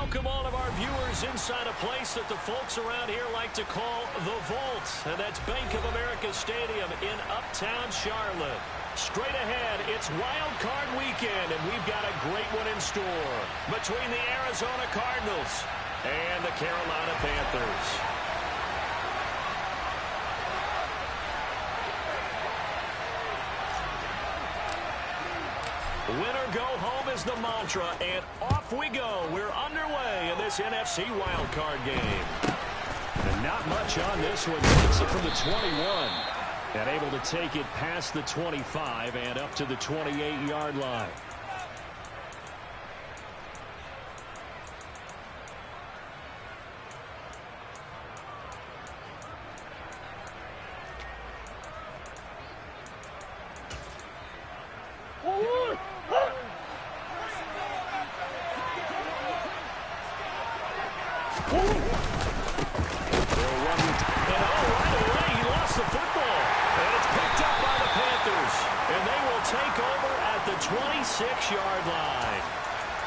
Welcome all of our viewers inside a place that the folks around here like to call the Vault, and that's Bank of America Stadium in Uptown Charlotte. Straight ahead, it's Wild Card Weekend, and we've got a great one in store between the Arizona Cardinals and the Carolina Panthers. Winner go home is the mantra, and off we go. We're underway in this NFC wildcard game. And not much on this one. Takes it from the 21. And able to take it past the 25 and up to the 28-yard line.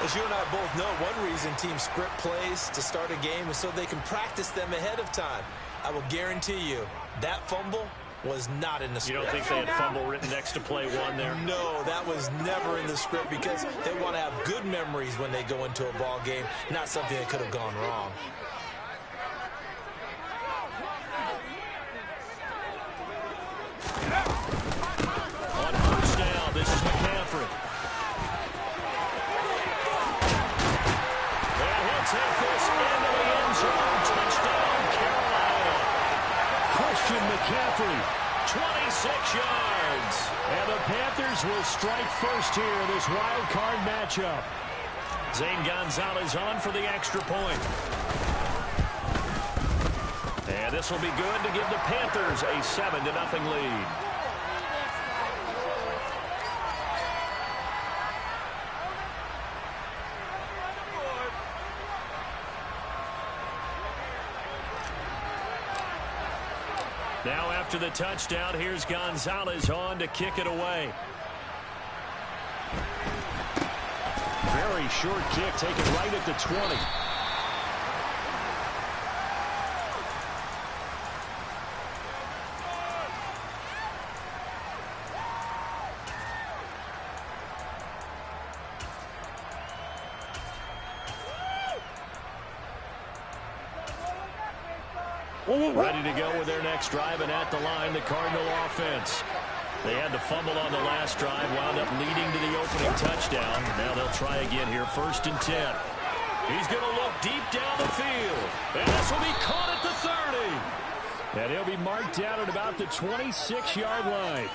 As you and I both know, one reason teams script plays to start a game is so they can practice them ahead of time. I will guarantee you that fumble was not in the script. You don't think they had fumble written next to play one there? No, that was never in the script because they want to have good memories when they go into a ball game, not something that could have gone wrong. On first down, this is McCaffrey. Take this into the end zone. Touchdown, Carolina. Christian McCaffrey, 26 yards. And the Panthers will strike first here in this wild card matchup. Zane Gonzalez on for the extra point. And this will be good to give the Panthers a 7-0 lead. Now after the touchdown, here's Gonzalez on to kick it away. Very short kick, taken right at the 20. Ready to go with their next drive, and at the line, the Cardinal offense. They had the fumble on the last drive, wound up leading to the opening touchdown. Now they'll try again here, 1st and 10. He's going to look deep down the field, and this will be caught at the 30. And he'll be marked down at about the 26-yard line.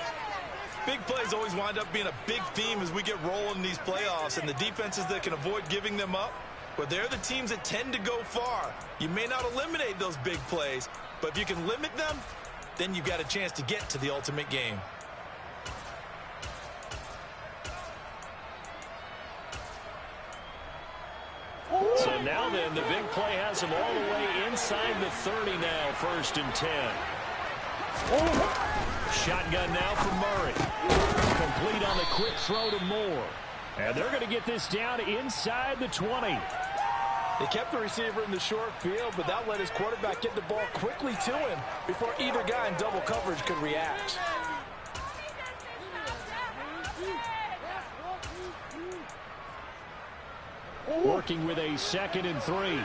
Big plays always wind up being a big theme as we get rolling in these playoffs, and the defenses that can avoid giving them up, but they're the teams that tend to go far. You may not eliminate those big plays, but if you can limit them, then you've got a chance to get to the ultimate game. So now then, the big play has him all the way inside the 30 now, 1st and 10. Shotgun now for Murray. Complete on the quick throw to Moore. And they're going to get this down inside the 20. They kept the receiver in the short field, but that let his quarterback get the ball quickly to him before either guy in double coverage could react. Working with a 2nd and 3.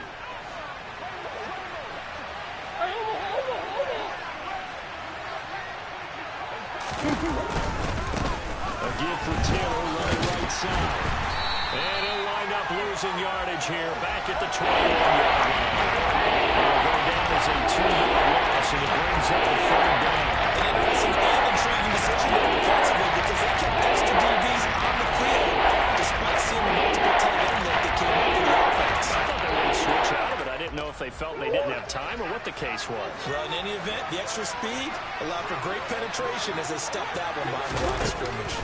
A give for Taylor running right side. And he'll wind up losing yardage here back at the 21-yard line. Going down as a 2-yard loss, and it brings up a 3rd down. An impressive and intriguing decision there defensively because they kept extra DBs on the field despite seeing multiple tight end that came up with the offense. I thought they were going to switch out of it. I didn't know if they felt they didn't have time or what the case was. Well, in any event, the extra speed allowed for great penetration as they stuffed that one behind the line of scrimmage.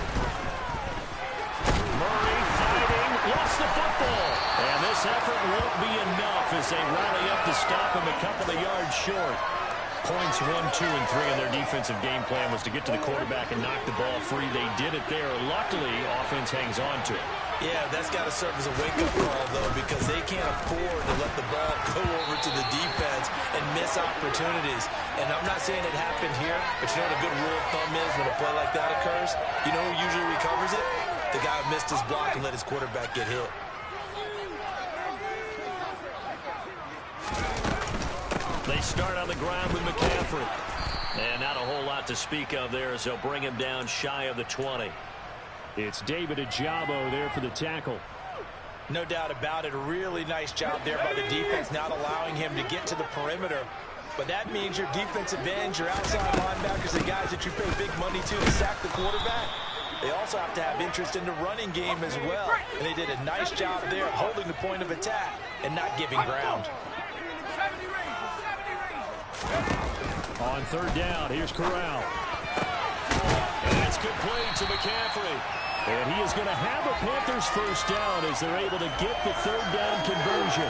Murray fighting, lost the football. And this effort won't be enough as they rally up to stop him a couple of yards short. Points 1, 2, and 3 in their defensive game plan was to get to the quarterback and knock the ball free. They did it there. Luckily, offense hangs on to it. Yeah, that's got to serve as a wake-up call, though, because they can't afford to let the ball go over to the defense and miss opportunities. And I'm not saying it happened here, but you know what a good rule of thumb is when a play like that occurs? You know who usually recovers it? The guy who missed his block and let his quarterback get hit. They start on the ground with McCaffrey. And not a whole lot to speak of there as they'll bring him down shy of the 20. It's David Ajabo there for the tackle. No doubt about it. A really nice job there by the defense, not allowing him to get to the perimeter. But that means your defensive ends, your outside linebackers, the guys that you pay big money to sack the quarterback, they also have to have interest in the running game as well. And they did a nice job there of holding the point of attack and not giving ground. On third down, here's Corral. And that's good play to McCaffrey. And he is going to have a Panthers first down as they're able to get the third down conversion.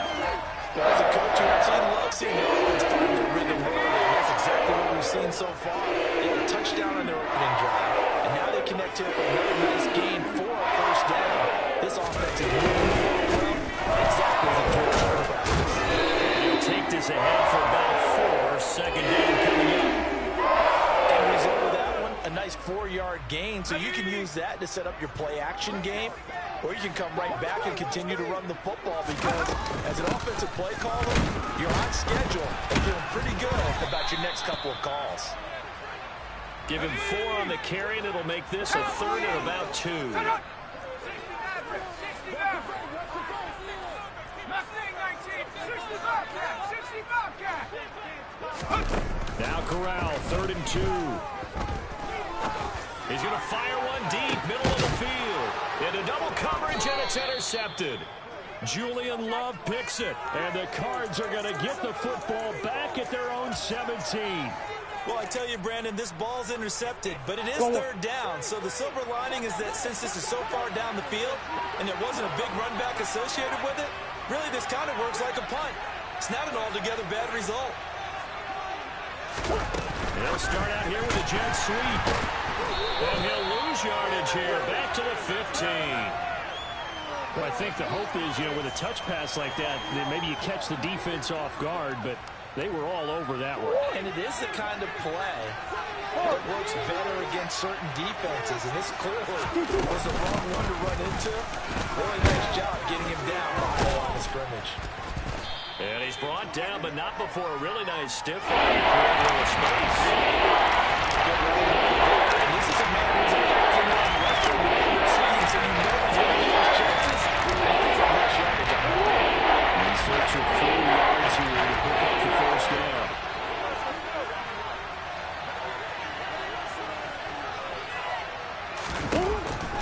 Well, as a coach, you absolutely love seeing the offense find their rhythm early, and that's exactly what we've seen so far. They had a touchdown on their opening drive, and now they connect to it for another nice gain for a first down. This offense is moving well, exactly as a coach would practice. He'll take this ahead for about 4, second down coming up. And the result of that one, a nice 4-yard gain, so you can use that to set up your play-action game, or you can come right back and continue to run the football because as an offensive play caller, you're on schedule and feeling pretty good about your next couple of calls. Give him 4 on the carry, and it'll make this a third and about 2. Now Corral, 3rd and 2. He's going to fire one deep, middle of the field. Into double coverage, and it's intercepted. Julian Love picks it, and the Cards are going to get the football back at their own 17. Well, I tell you, Brandon, this ball's intercepted, but it is third down. So the silver lining is that since this is so far down the field and there wasn't a big run back associated with it, really this kind of works like a punt. It's not an altogether bad result. He'll start out here with a jet sweep. And he'll lose yardage here, back to the 15. Well, I think the hope is, with a touch pass like that, then maybe you catch the defense off guard, but they were all over that one. And it is the kind of play that works better against certain defenses, and this clearly was the wrong one to run into. Really nice job getting him down behind the line of scrimmage. And he's brought down, but not before a really nice stiff line to create a little space. And this is a man who's a captain on the Western regular season, so you know he's going to get his chances. And he gets a nice yardage on that. In search of 4 yards here to pick up the first down.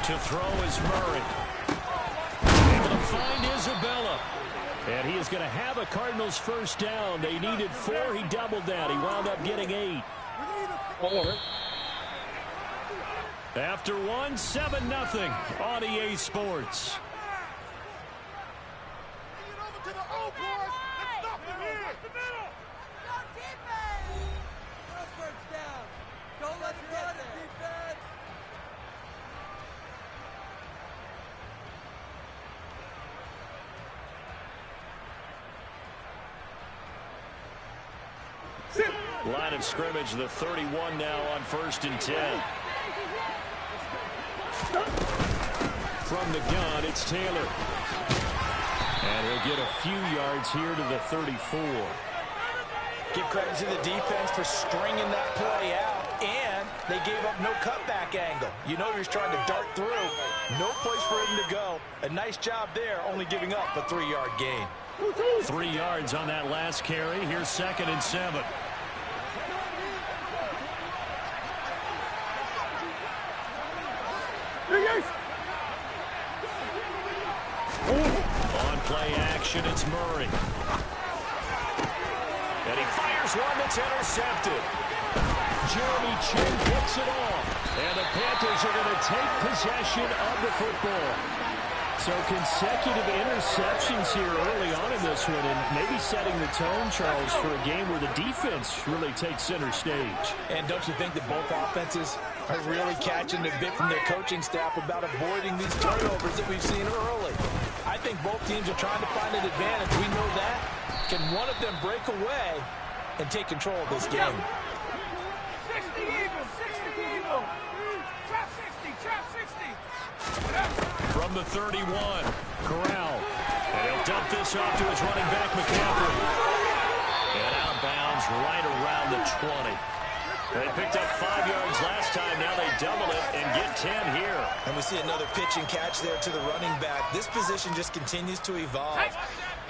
To throw is Murray. Able to find Isabella. And he is going to have a Cardinals first down. They needed 4. He doubled that. He wound up getting 8. After 1, 7-0 on EA Sports. Line of scrimmage, the 31 now on 1st and 10. From the gun, it's Taylor. And he'll get a few yards here to the 34. Give credit to the defense for stringing that play out, and they gave up no cutback angle. You know he was trying to dart through. No place for him to go. A nice job there, only giving up a 3-yard gain. 3 yards on that last carry. Here's 2nd and 7. On play action, it's Murray. And he fires one that's intercepted. Jeremy Chin picks it off. And the Panthers are going to take possession of the football. So consecutive interceptions here early on in this one, and maybe setting the tone, Charles, for a game where the defense really takes center stage. And don't you think that both offenses are really catching the bit from their coaching staff about avoiding these turnovers that we've seen early? I think both teams are trying to find an advantage. We know that. Can one of them break away and take control of this game? 60 even, 60 even. Trap 60, trap 60. From the 31, Corral. And he'll dump this off to his running back, McCaffrey. And outbounds right around the 20. They picked up 5 yards last time. Now they double it and get 10 here. And we see another pitch and catch there to the running back. This position just continues to evolve.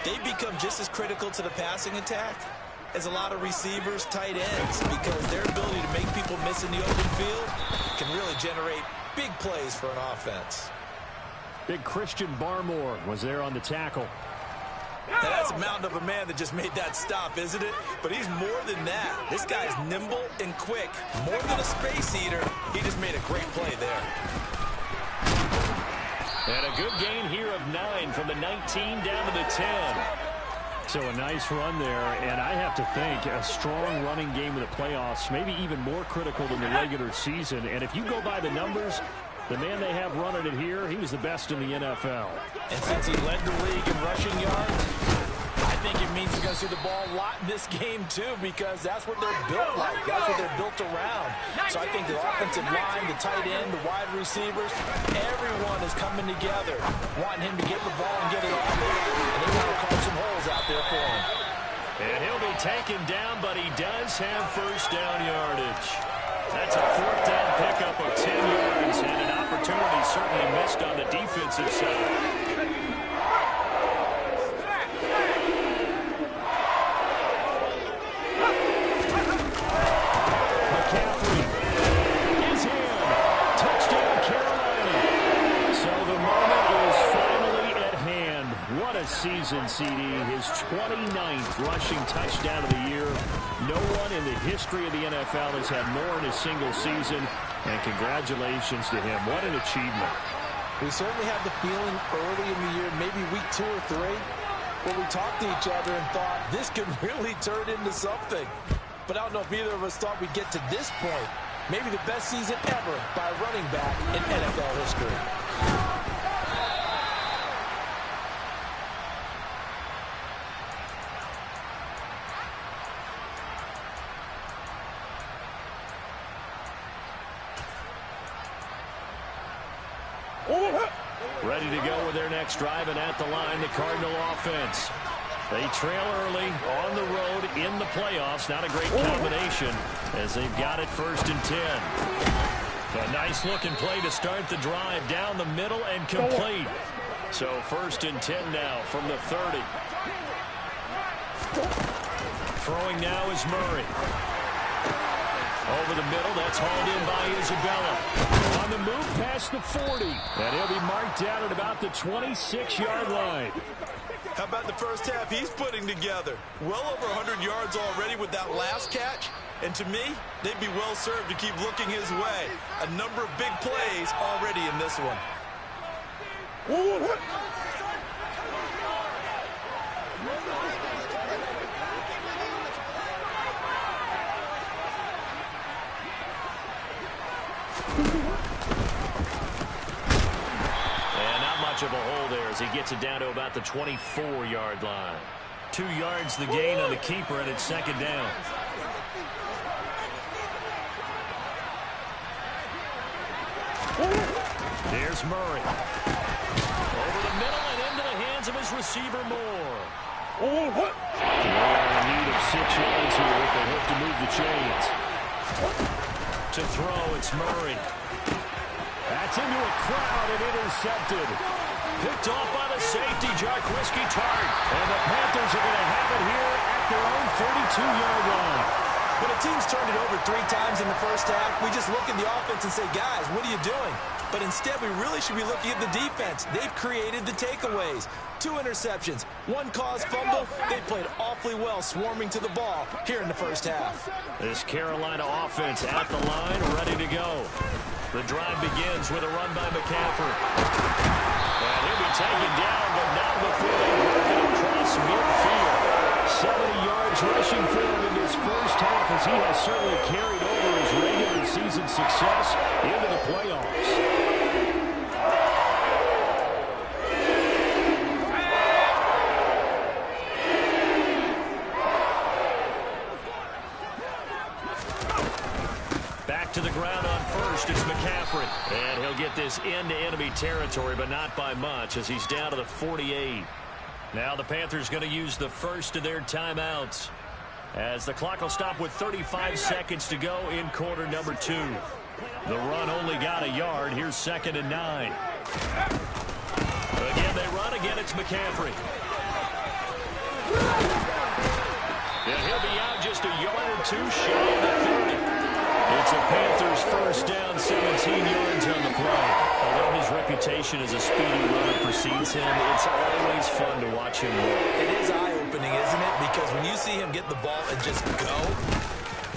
They become just as critical to the passing attack as a lot of receivers, tight ends, because their ability to make people miss in the open field can really generate big plays for an offense. Big Christian Barmore was there on the tackle. Now that's a mountain of a man that just made that stop, isn't it? But he's more than that. This guy's nimble and quick. More than a space eater, he just made a great play there. And a good gain here of 9 from the 19 down to the 10. So a nice run there, and I have to think a strong running game in the playoffs, maybe even more critical than the regular season. And if you go by the numbers, the man they have running it here, he was the best in the NFL. And since he led the league in rushing yards, I think it means he's going to see the ball a lot in this game, too, because that's what they're built like. That's what they're built around. So I think the offensive line, the tight end, the wide receivers, everyone is coming together, wanting him to get the ball and get it off. And they want to carve some holes out there for him. And he'll be taken down, but he does have first down yardage. That's a 4th down pickup of 10 yards, and an opportunity certainly missed on the defensive side. McCaffrey is in. Touchdown, Carolina. So the moment is finally at hand. What a season, CD. His 29th rushing touchdown of the year. No one in the history of the NFL has had more in a single season, and congratulations to him. What an achievement. We certainly had the feeling early in the year, maybe week 2 or 3, where we talked to each other and thought this could really turn into something. But I don't know if either of us thought we'd get to this point. Maybe the best season ever by a running back in NFL history. Ready to go with their next drive, and at the line, the Cardinal offense. They trail early on the road in the playoffs. Not a great combination as they've got it 1st and 10. A nice-looking play to start the drive down the middle and complete. So 1st and 10 now from the 30. Throwing now is Murray. Over the middle, that's hauled in by Isabella. On the move past the 40. And he'll be marked down at about the 26-yard line. How about the first half he's putting together? Well over 100 yards already with that last catch. And to me, they'd be well served to keep looking his way. A number of big plays already in this one. Of a hole there as he gets it down to about the 24-yard line. 2 yards the gain on the keeper, and it's 2nd down. There's Murray. Over the middle and into the hands of his receiver, Moore. They are in need of 6 yards here if they hope to move the chains. To throw, it's Murray. That's into a crowd and intercepted. Picked off by the safety, Jarquiski Tart. And the Panthers are going to have it here at their own 32-yard line. When a team's turned it over 3 times in the first half, we just look at the offense and say, guys, what are you doing? But instead, we really should be looking at the defense. They've created the takeaways. 2 interceptions, 1 caused fumble. They played awfully well swarming to the ball here in the first half. This Carolina offense at the line, ready to go. The drive begins with a run by McCaffrey. And he'll be taken down, but not before they work it across midfield. 70 yards rushing for him in this first half, as he has certainly carried over his regular season success into the playoffs. To the ground on first, it's McCaffrey. And he'll get this into enemy territory, but not by much, as he's down to the 48. Now the Panthers going to use the first of their timeouts, as the clock will stop with 35 seconds to go in quarter number 2. The run only got a yard. Here's 2nd and 9. Again, they run. Again, it's McCaffrey. And he'll be out just a yard or two shy of the 30. It's a Panthers first down, 17 yards on the play. Although his reputation as a speedy runner precedes him, it's always fun to watch him work. It is eye-opening, isn't it? Because when you see him get the ball and just go,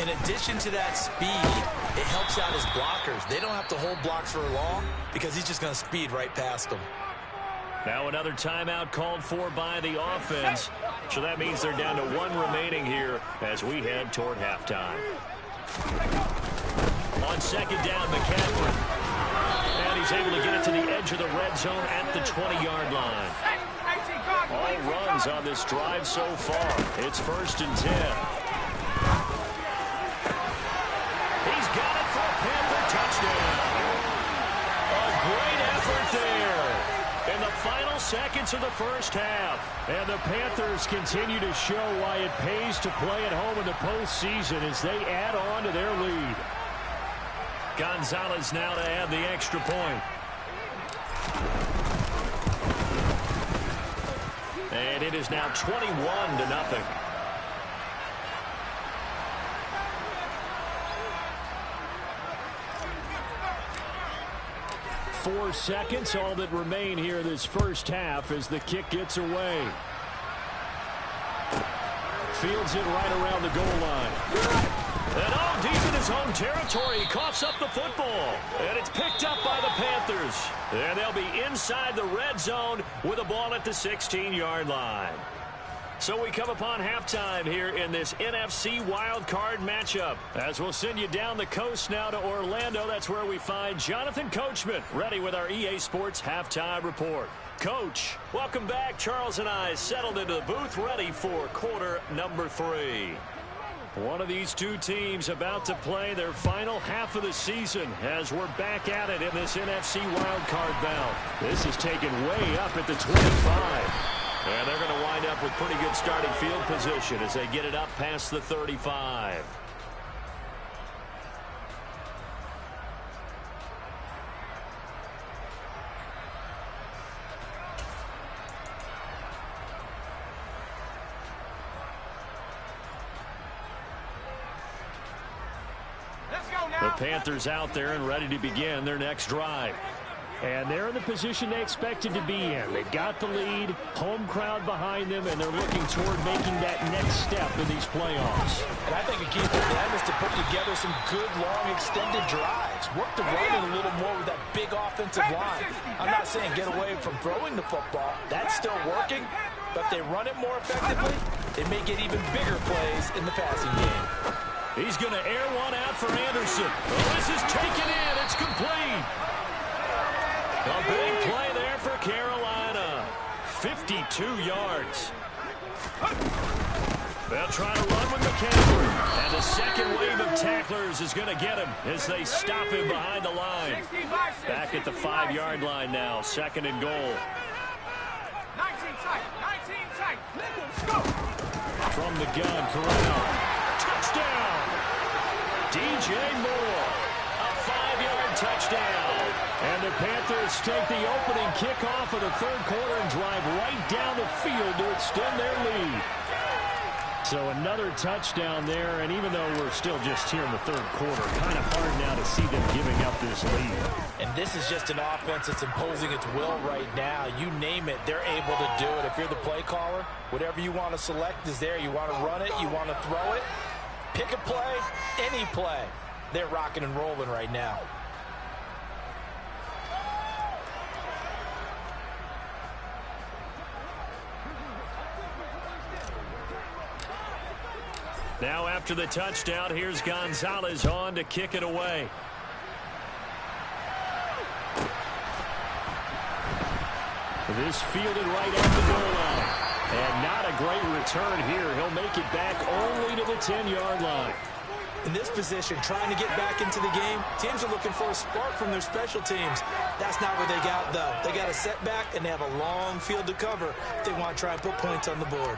in addition to that speed, it helps out his blockers. They don't have to hold blocks for long because he's just going to speed right past them. Now another timeout called for by the offense. So that means they're down to 1 remaining here as we head toward halftime. On 2nd down, McCaffrey. And he's able to get it to the edge of the red zone at the 20-yard line. All runs on this drive so far. It's 1st and 10. He's got it for a Panther touchdown. A great effort there in the final seconds of the first half. And the Panthers continue to show why it pays to play at home in the postseason as they add on to their lead. Gonzalez now to add the extra point. And it is now 21-0. 4 seconds, all that remain here this first half as the kick gets away. Fields it right around the goal line. And deep in his own territory, he coughs up the football. And it's picked up by the Panthers. And they'll be inside the red zone with a ball at the 16-yard line. So we come upon halftime here in this NFC wildcard matchup. As we'll send you down the coast now to Orlando, that's where we find Jonathan Coachman, ready with our EA Sports halftime report. Coach, welcome back. Charles and I settled into the booth, ready for quarter number 3. One of these two teams about to play their final half of the season as we're back at it in this NFC wildcard bout. This is taken way up at the 25. And they're going to wind up with pretty good starting field position as they get it up past the 35. The Panthers out there and ready to begin their next drive. And they're in the position they expected to be in. They've got the lead, home crowd behind them, and they're looking toward making that next step in these playoffs. And I think a key for them is to put together some good, long, extended drives. Work the running a little more with that big offensive line. I'm not saying get away from throwing the football. That's still working. But if they run it more effectively, they may get even bigger plays in the passing game. He's going to air one out for Anderson. Oh, this is taken in. It's complete. A big play there for Carolina. 52 yards. They'll try to run with McCaffrey. And the second wave of tacklers is going to get him as they stop him behind the line. Back at the 5-yard line now. 2nd and goal. 19 tight. 19 tight. Go. From the gun, Corral. Touchdown. DJ Moore. A 5-yard touchdown. And the Panthers take the opening kickoff of the third quarter and drive right down the field to extend their lead. So another touchdown there, and even though we're still just here in the third quarter, kind of hard now to see them giving up this lead. And this is just an offense that's imposing its will right now. You name it, they're able to do it. If you're the play caller, whatever you want to select is there. You want to run it, you want to throw it, pick a play, any play. They're rocking and rolling right now. Now after the touchdown, here's Gonzalez on to kick it away. This fielded right at the goal line. And not a great return here. He'll make it back only to the 10-yard line. In this position, trying to get back into the game, teams are looking for a spark from their special teams. That's not what they got, though. They got a setback, and they have a long field to cover if they want to try and put points on the board.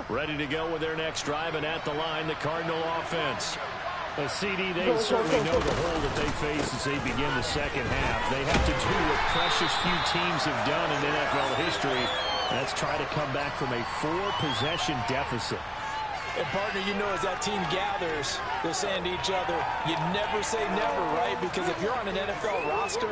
Ready to go with their next drive, and at the line, the Cardinal offense. A CD, they certainly know the hole that they face as they begin the second half. They have to do what precious few teams have done in NFL history. That's try to come back from a 4-possession deficit. And, partner, you know, as that team gathers, they're saying to each other, you never say never, right? Because if you're on an NFL roster,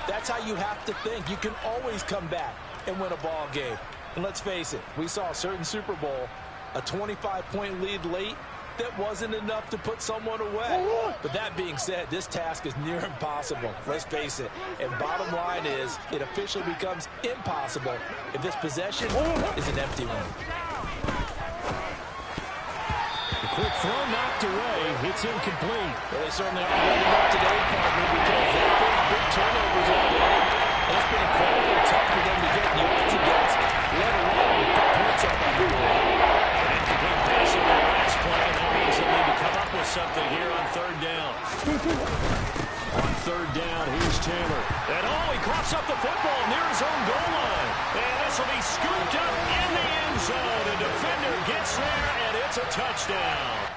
that's how you have to think. You can always come back and win a ball game. And let's face it, we saw a certain Super Bowl, a 25-point lead late, that wasn't enough to put someone away. But that being said, this task is near impossible. Let's face it. And bottom line is, it officially becomes impossible if this possession is an empty one. The quick throw knocked away. It's incomplete. Well, they certainly aren't ready up today, partner, because they've got big turnovers already. And it's been incredibly tough for them to get yards against, let alone put points up on the board. Incomplete pass on that last play. That means they'll need to come up with something here on third down. On third down, here's Taylor. And he coughs up the football near his own goal line. And this will be scooped up in the end zone. The defender gets there, and it's a touchdown.